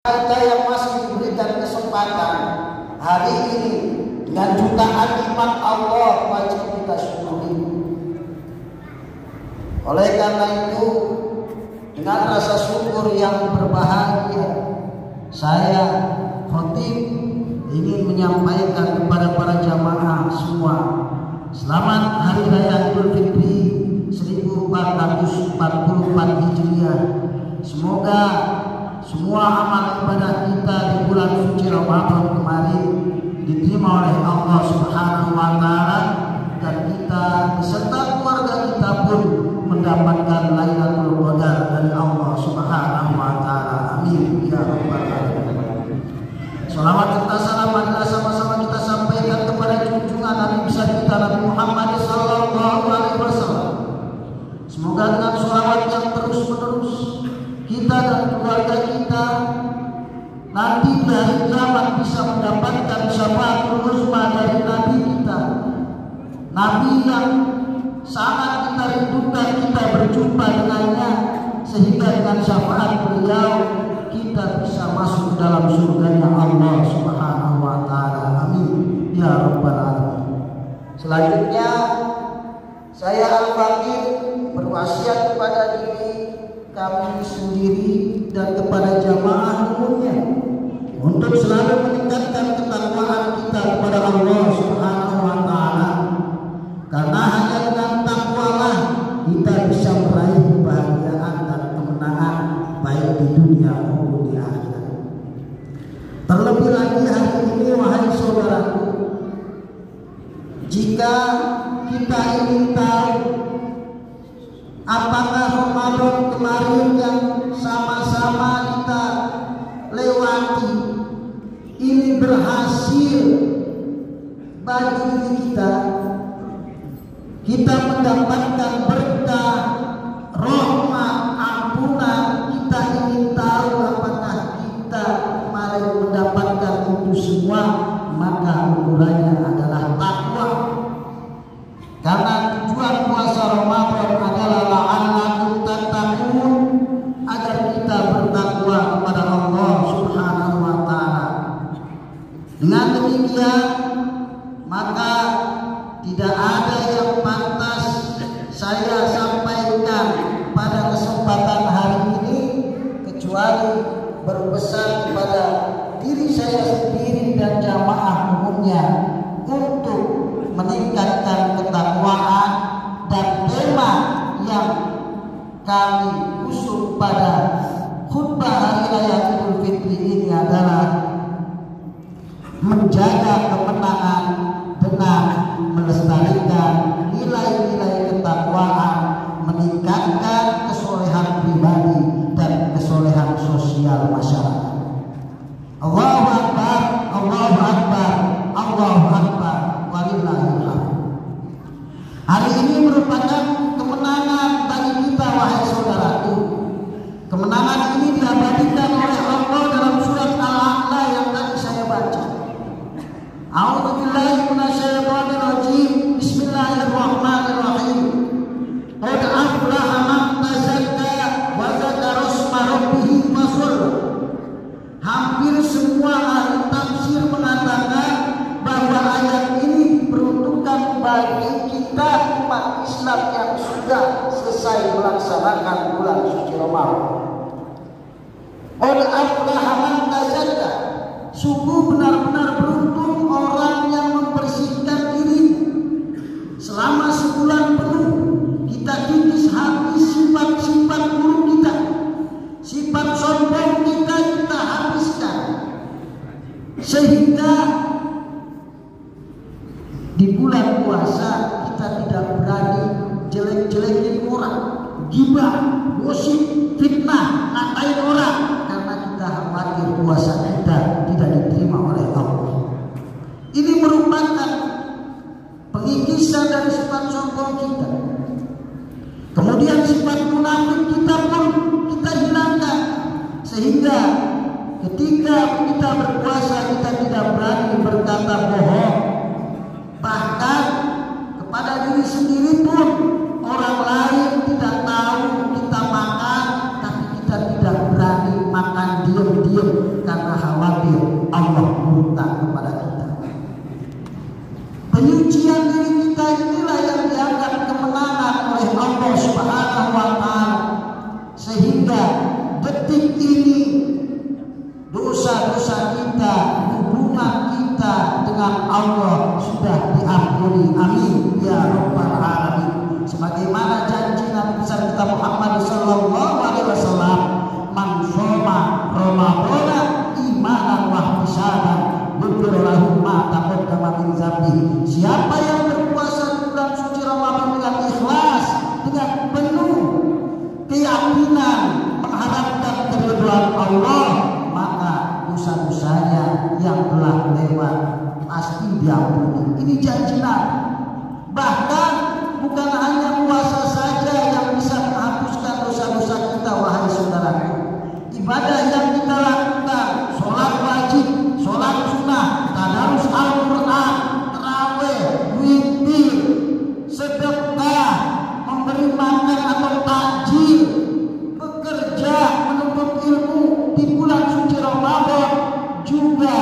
Kita yang masih diberikan kesempatan hari ini dengan jutaan nikmat Allah wajib kita syukuri. Oleh karena itu, dengan rasa syukur yang berbahagia, saya khotib ingin menyampaikan kepada para jamaah semua, selamat Hari Raya Idul Fitri 1444 Hijriah. Semoga semua amal ibadah kita di bulan suci Ramadan kemarin diterima oleh Allah Subhanahu wa Ta'ala, dan kita beserta keluarga kita pun mendapatkan Lailatul Qadar dari Allah Subhanahu wa Ta'ala. Amin ya rabbal alamin. Salawat serta salam marilah sama-sama kita sampaikan kepada junjungan Nabi besar kita Nabi Muhammad sallallahu alaihi wasallam. Semoga dengan salawat yang terus-menerus kita dan keluarga kita nanti di hari kiamat bisa mendapatkan syafaatul uzma dari Nabi kita, Nabi yang sangat kita rindukan kita berjumpa dengannya, sehingga dengan syafaat beliau kita bisa masuk ke dalam surganya Allah Subhanahu wa Ta'ala. Amin ya rabbal alamin. Selanjutnya saya Al-Fakir berwasiat kepada diri kami sendiri dan kepada jamaah umumnya untuk selalu meningkatkan ketakwaan kita kepada Allah Subhanahu wa Ta'ala, karena hanya dengan takwalah kita bisa meraih kebahagiaan dan kemenangan baik di dunia maupun di akhirat. Terlebih lagi hari ini, wahai saudaraku, jika kita ingin tahu apakah Ramadan kemarin yang sama-sama kita lewati ini berhasil bagi diri kita, kita mendapatkan berkah, rahmat, ampunan, kita ingin tahu apakah kita kemarin mendapatkan itu semua, maka ukurannya adalah takwa. Karena tujuan puasa Ramadan adalah la'allakum tattaqun, agar kita bertakwa kepada Allah Subhanahu wa Ta'ala. Dengan demikian, maka tidak ada yang pantas saya sampaikan pada kesempatan hari ini kecuali berpesan kepada diri saya sendiri dan jamaah umumnya untuk meningkatkan ketakwaan, dan tema yang kami usung pada khutbah Hari Raya Idul Fitri ini adalah menjaga kemenangan dengan melestarikan nilai-nilai ketakwaan, meningkatkan kesolehan pribadi dan kesolehan sosial masyarakat. Allahu Akbar, Allahu Akbar, Allahu Akbar, walillahil hamd. Hari ini merupakan kemenangan bagi kita, wahai saudaraku. Kemenangan ini diabadikan oleh Allah dalam surat Al-A'la yang tadi saya baca. A'udzubillahi minasyaitonir rajim. Bismillahirrahmanirrahim. Qad aflaha man tazakka wa dzakara isma rabbih fasalla. Hampir semua ahli tafsir mengatakan bahwa ayat ini peruntukan bagi kita umat Islam yang sudah selesai melaksanakan bulan suci Ramadan. Qad aflaha man tazakka. Sungguh benar-benar beruntung orang yang membersihkan diri selama sebulan penuh. Kita kikis habis sifat-sifat buruk kita, sifat sombong kita habiskan, sehingga di bulan puasa kita tidak berani jelek-jelekin orang, gibah, gosip, fitnah, ngatain orang, karena kita khawatir puasa kita tidak diterima oleh Allah. Ini merupakan pengikisan dari sifat sombong kita. Kemudian sifat munafik kita pun kita hilangkan, sehingga ketika kita berpuasa kita tidak berani berkata bohong. Bahkan kepada diri sendiri pun orang lain tidak tahu kita makan, tapi kita tidak berani makan diam-diam berdiam karena khawatir Allah murka kepada kita. Penyucian diri kita inilah yang dianggap kemenangan oleh Allah Subhanahu wa Ta'ala, sehingga detik ini dosa-dosa kita, hubungan kita dengan Allah sudah diampuni. Amin ya rabbal alamin. Sebagaimana janji Nabi besar kita Muhammad sallallahu alaihi wasallam, man shoma ramadhana imanan wa ihtisaban ghufira lahu ma taqaddama min dzambi. Siapa yang berpuasa di bulan suci Ramadan dengan ikhlas, dengan penuh keyakinan mengharapkan keridhaan Allah, maka dosa-dosanya yang telah lewat pasti diampuni. Ini janji Nabi. Bahkan bukan hanya puasa saja yang bisa menghapuskan dosa-dosa kita, wahai saudaraku. Ibadah yang kita lakukan, sholat wajib, sholat sunnah, tadarus Al-Quran, tarawih, witir, sedekah, memberi makan atau takjil, bekerja, menuntut ilmu di bulan suci Ramadan juga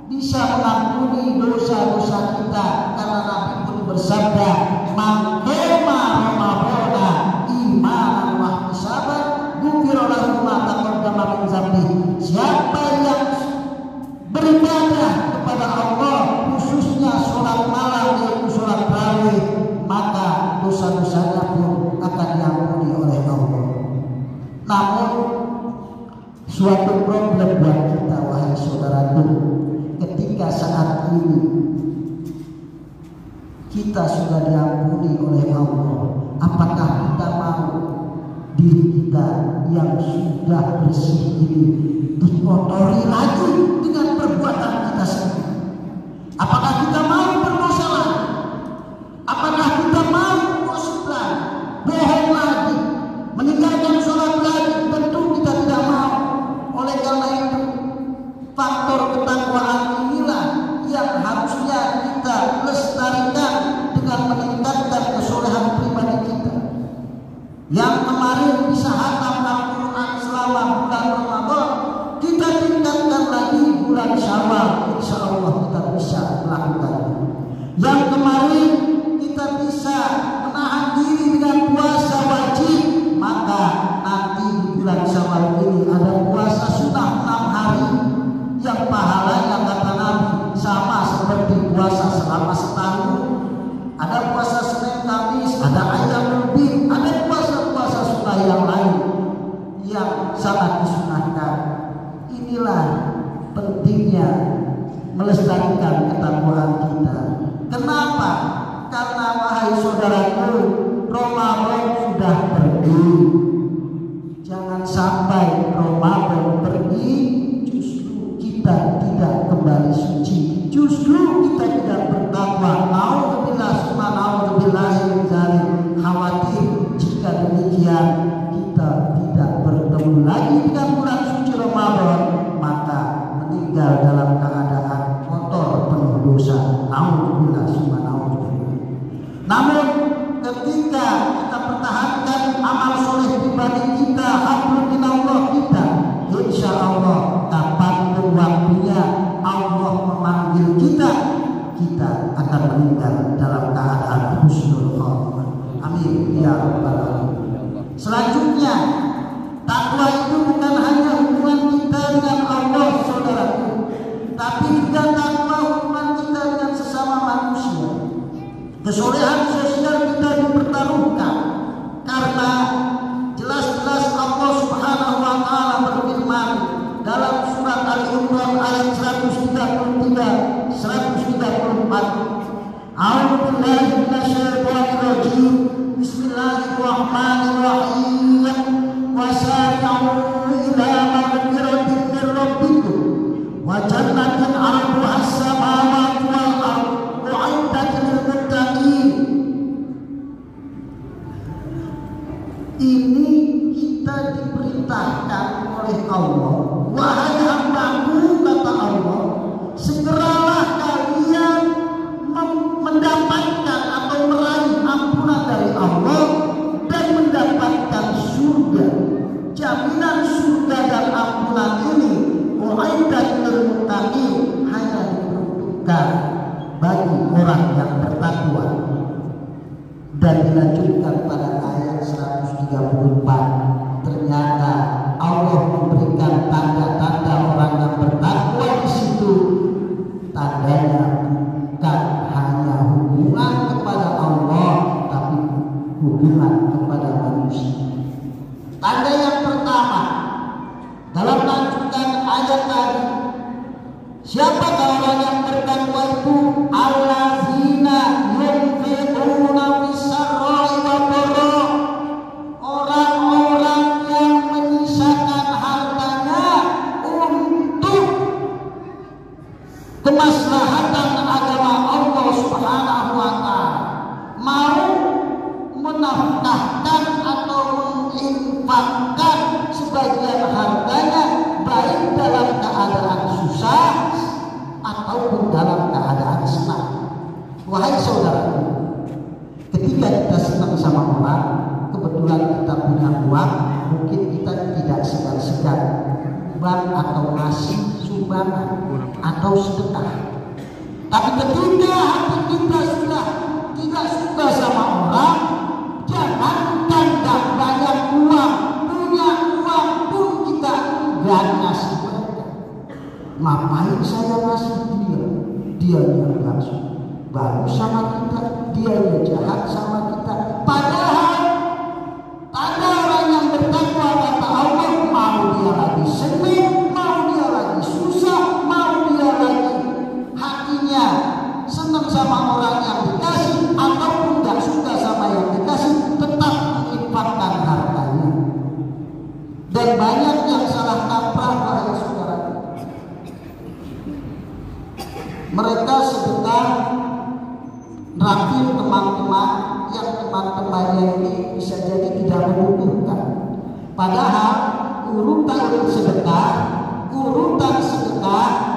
bisa mengampuni dosa-dosa kita, karena Nabi pun bersabda, man qama ramadhana imanan wa ihtisaban ghufira lahu ma taqaddama min dzambi. Siapa yang beribadah kepada Allah, khususnya sholat malam yaitu sholat tarawih, maka dosa-dosanya pun akan diampuni oleh Allah. Namun suatu problem buat kita, wahai saudaraku, ketika saat ini kita sudah diampuni oleh Allah, apakah kita mau diri kita yang sudah bersih ini dikotori lagi dengan perbuatan kita sendiri? Apakah kita mau berdosa lagi? Apakah kita mau gosip lagi, bohong lagi, meninggalkan sholat lagi? Tentu kita tidak mau. Oleh karena itu, faktor ketakwaan inilah yang harusnya kita lestarikan dengan meningkatkan kesolehan pribadi kita. Yang kemarin bisa hatam Al-Quran selama bulan Ramadan, kita tingkatkan lagi bulan Syawal, insya Allah kita bisa melakukan. Yang kemarin kita bisa menahan diri dengan puasa wajib, maka nanti di bulan Syawal ini ada puasa sunnah 6 hari yang pahalanya kata Nabi sama seperti puasa selama setahun. Ada puasa Senin Kamis, ada Ayyamul Bid, ada puasa-puasa sunnah yang lain yang sangat disunahkan. Inilah pentingnya melestarikan ketakwaan kita. Kenapa? Karena wahai saudaraku, Ramadan sudah pergi. Jangan sampai Ramadan pergi justru kita tidak kembali suci, justru kita tidak bertakwa. Nauzubillah summa nauzubillah min dzalik. Khawatir jika demikian kita tidak bertemu lagi dengan bulan suci Ramadan, maka meninggal dalam keadaan kotor penuh dosa. Nauzubillah summa nauzubillah. Namun ketika kita pertahankan amal soleh pribadi kita, hablum minallah kita, insya Allah kapanpun waktunya Allah memanggil kita, kita akan meninggal dalam keadaan husnul khotimah. Amin ya rabbal alamin. Selanjutnya, takwa itu bukan hanya hubungan kita dengan Allah, saudaraku, tapi juga takwa hubungan kita dengan sesama manusia. Kesolehan sosial kita dipertaruhkan karena jelas-jelas Allah Subhanahu wa Ta'ala berfirman dalam surat Al-Imran ayat 133 134. A'udzu billahi minasyaitonir rajim. Bismillahirrahmanirrahim. Wasari'u ila maghfiratin min rabbikum wa jannatin 'arduha as-samawati wal ardu u'iddat lil muttaqin. Ini kita diperintahkan oleh Allah, wahai hambaku, kata Allah, segeralah kalian mendapatkan atau meraih ampunan dari Allah dan mendapatkan surga. Jaminan surga dan ampunan ini berkah bagi orang yang bertakwa. Dan dilanjutkan pada ayat 134, ternyata Allah memberikan tanda-tanda orang yang bertakwa di situ. Tandanya bukan hanya hubungan kepada Allah, tapi hubungan kepada manusia. Tanda yang pertama dalam lanjutan ayat tadi, siapakah orang yang bertakwa itu? Allazina yunfiquna fis-sarra'i wad-dharra, orang-orang yang menyisakan hartanya untuk kemaslahatan agama Allah Subhanahu wa Ta'ala, mau menafkahkan atau menginfakkan sebagian hartanya baik dalam keadaan susah ataupun dalam keadaan senang. Wahai saudara, ketika kita senang sama orang, kebetulan kita punya uang, mungkin kita tidak segan-segan bank atau ngasih sumbangan atau sedekah. Tapi ketika hati kita sudah tidak suka sama orang, jangankan gak banyak uang, punya uang pun kita enggak ngasih mereka. Ngapain saya ngasih dia? Dia yang langsung bagus sama kita, dia yang jahat sama kita. Padahal tanda orang yang bertakwa kata Allah, mau dia lagi senang, mau dia lagi susah, mau dia lagi hatinya senang sama orang yang dikasih ataupun gak suka sama yang dikasih, tetap menginfakkan hartanya. Dan banyak yang salah kaprah para saudara. Mereka sedekah raktir teman-teman yang teman-temannya ini bisa jadi tidak membutuhkan. Padahal urutan sedekah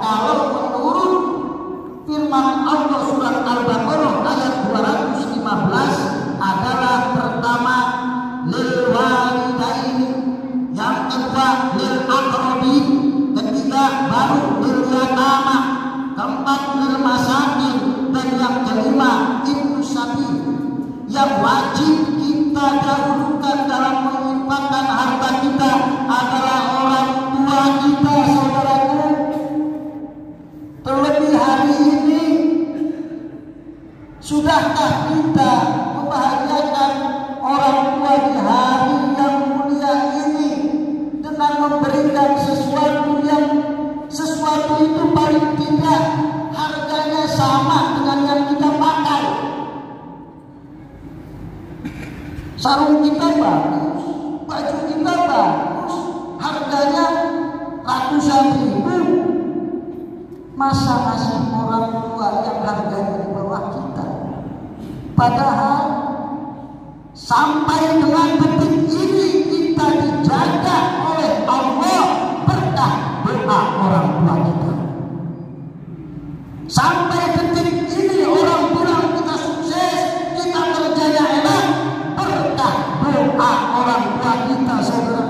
kalau menurut firman Allah surat Al-Baqarah ayat 215 adalah pertama lil walidaini, yang kedua lil aqrabin, ketiga baru lil yatama, keempat lil masakin, dan yang kelima ibnu sabil. Yang wajib kita dahulukan dalam menginfakkan harta kita adalah orang tua kita, saudaraku. Terlebih hari ini, sudahkah kita membahagiakan orang tua di hari yang mulia ini dengan memberikan sesuatu itu paling tidak harganya sama dengan yang kita pakai. Sarung kita bagus, baju kita bagus, harganya ratusan ribu. Masa ngasih orang tua yang harganya di bawah kita? Padahal sampai dengan detik ini kita dijaga oleh Allah berkah doa orang tua kita. Sampai detik ini orang tua kita sukses, kita kerjanya enak, berkah doa orang tua kita, saudara.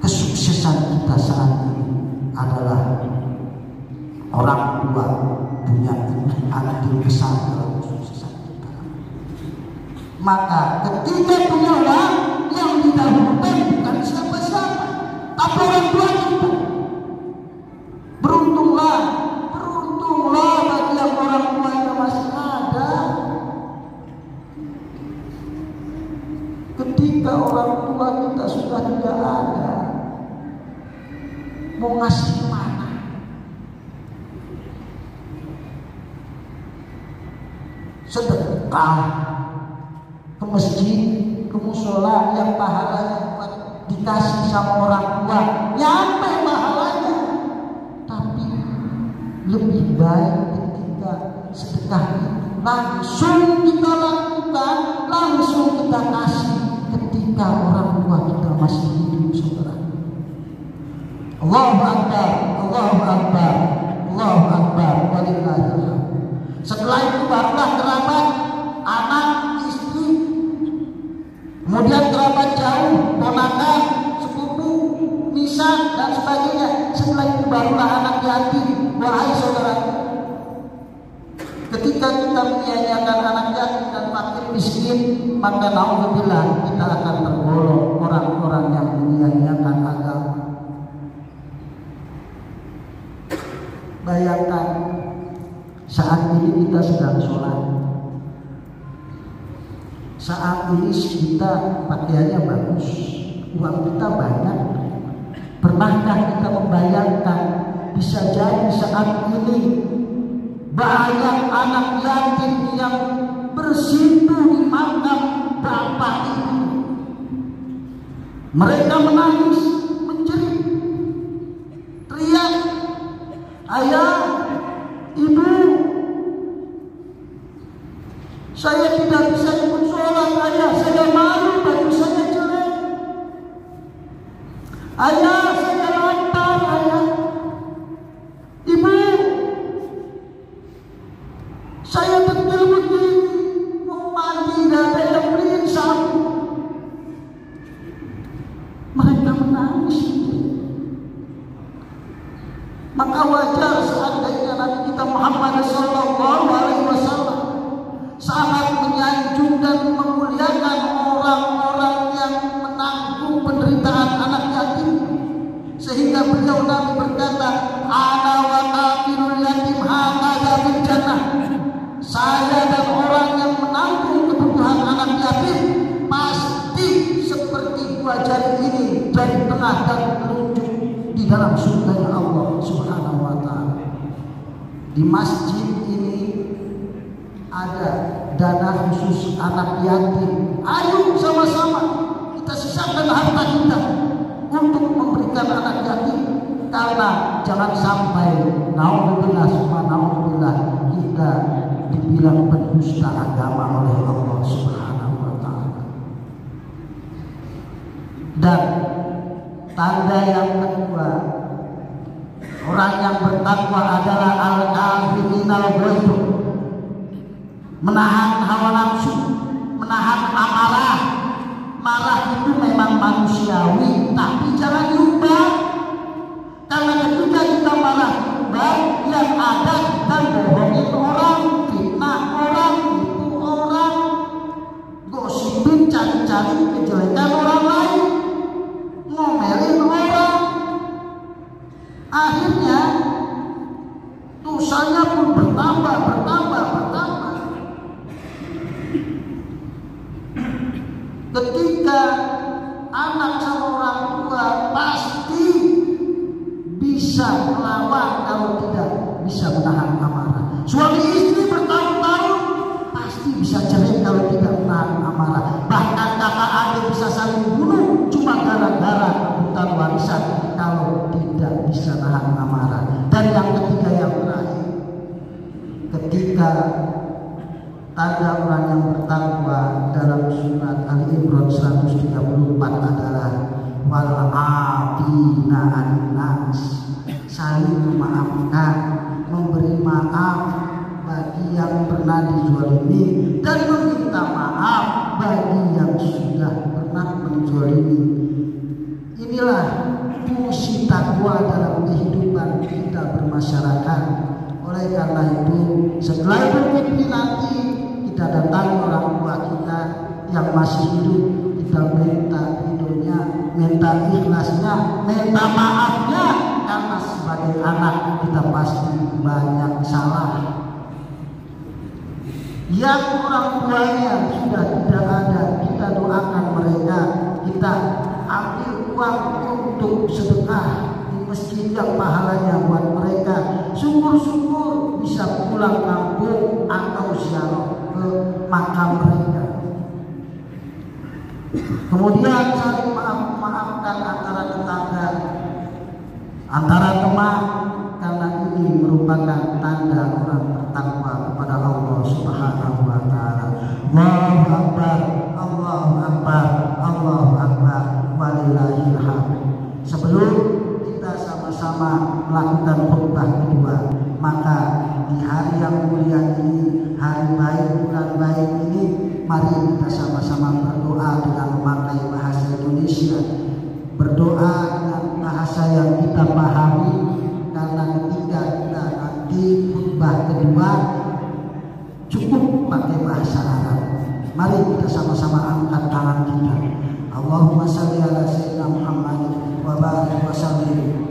Kesuksesan kita saat ini adalah orang tua punya andil besar dalam kesuksesan kita. Maka ketika punya uang, yang didahulukan bukan siapa-siapa, tapi orang tua kita. Beruntunglah bagi yang orang tua yang masih ada. Ketika orang tua kita sudah tidak ada, mau ngasih mana? Sedekah ke masjid, ke musola yang pahalanya dikasih sama orang tua, nyampe pahalanya. Tapi lebih baik ketika sedekah itu langsung kita lakukan, langsung kita kasih ketika orang tua kita masih hidup, saudara. Allahu Akbar, Allahu Akbar, Allahu Akbar, walillahilhamd. Setelah itu barulah kerabat, anak, istri, kemudian kerabat jauh, ponakan, sepupu, nisan, dan sebagainya. Setelah itu barulah anak yatim, Wahai saudara, ketika kita menyia-nyiakan anak yatim dan fakir miskin, maka naudzubillah kita akan tergolong orang-orang yang menyia-nyiakan agama. Bayangkan saat ini kita sedang sholat, saat ini kita pakaiannya bagus, uang kita banyak. Pernahkah kita membayangkan bisa jadi saat ini banyak anak yatim yang bersimpuh di makam bapak ibu? Mereka menangis, menjerit, teriak, ayah, ibu, saya tidak bisa ikut sholat, ayah, saya malu, baju saya jelek, ayah, saya lapar, ayah, ibu, saya betul begini, mau mandi, tidak ada yang beliin sabun. Mereka menangis. Maka wajar seandainya Nabi kita Muhammad SAW sangat menyanjung dan memuliakan orang-orang yang menanggung penderitaan anak yatim, sehingga beliau Nabi berkata, ana wa kafirul yatim hakadha fil jannah. Saya dan orang yang menanggung kebutuhan anak yatim pasti seperti dua jari ini, jari tengah dan telunjuk di dalam surganya Allah Subhanahu wa ta'ala. Di masjid ini ada dana khusus anak yatim. Ayo sama-sama kita sisakan harta kita untuk memberikan anak yatim, karena jangan sampai naudzubillah kita dibilang pendusta agama oleh Allah Subhanahu wa ta'ala. Dan tanda yang kedua, orang yang bertakwa adalah al-kafirinal ghaiz, menahan hawa nafsu, menahan amarah. Marah itu memang manusiawi, tapi jangan diubah, karena ketika kita marah diubah, yang ada kita bohongin orang, fitnah orang, tipu orang, gosipin, cari-cari kejelekan orang lain, ngomelin orang. Akhirnya dosanya pun bertambah. Ketika anak sama orang tua pasti bisa melawan kalau tidak bisa menahan amarah. Suami istri bertahun-tahun pasti bisa cerai kalau tidak menahan amarah. Bahkan kakak adik bisa saling bunuh cuma gara-gara rebutan warisan kalau tidak bisa nahan amarah. Dan yang ketiga, yang terakhir, ketika tanda orang yang bertakwa dalam surat Al-Imran 134 adalah wal afina 'anil nas, saling memaafkan, memberi maaf bagi yang pernah dizalimi dan meminta maaf bagi yang sudah pernah menzalimi. Inilah fungsi takwa dalam kehidupan kita bermasyarakat. Oleh karena itu, setelah bermimpi nanti kita datangi orang tua kita yang masih hidup, kita minta ridhonya, minta ikhlasnya, minta maafnya, karena sebagai anak kita pasti banyak salah. Yang orang tuanya sudah tidak ada, kita doakan mereka, kita ambil uang untuk sedekah di masjid yang pahalanya buat mereka. Syukur-syukur bisa pulang kampung atau ziarah ke makam mereka. Kemudian saling maafkan antara tetangga, antara teman, karena ini merupakan tanda orang bertakwa kepada Allah Subhanahu wa ta'ala. Allahu Akbar, Allahu Akbar, Allahu Akbar, walillahil hamd. Sebelum kita sama-sama melakukan khutbah kedua, maka di hari yang mulia ini, hari baik, bulan baik ini, mari kita sama-sama berdoa dengan memakai bahasa Indonesia. Berdoa dengan bahasa yang kita pahami, karena ketika kita kedua cukup pakai bahasa Arab. Mari kita sama-sama angkat tangan kita. Allahumma shalli ala sayyidina Muhammad wa barik wa sallim.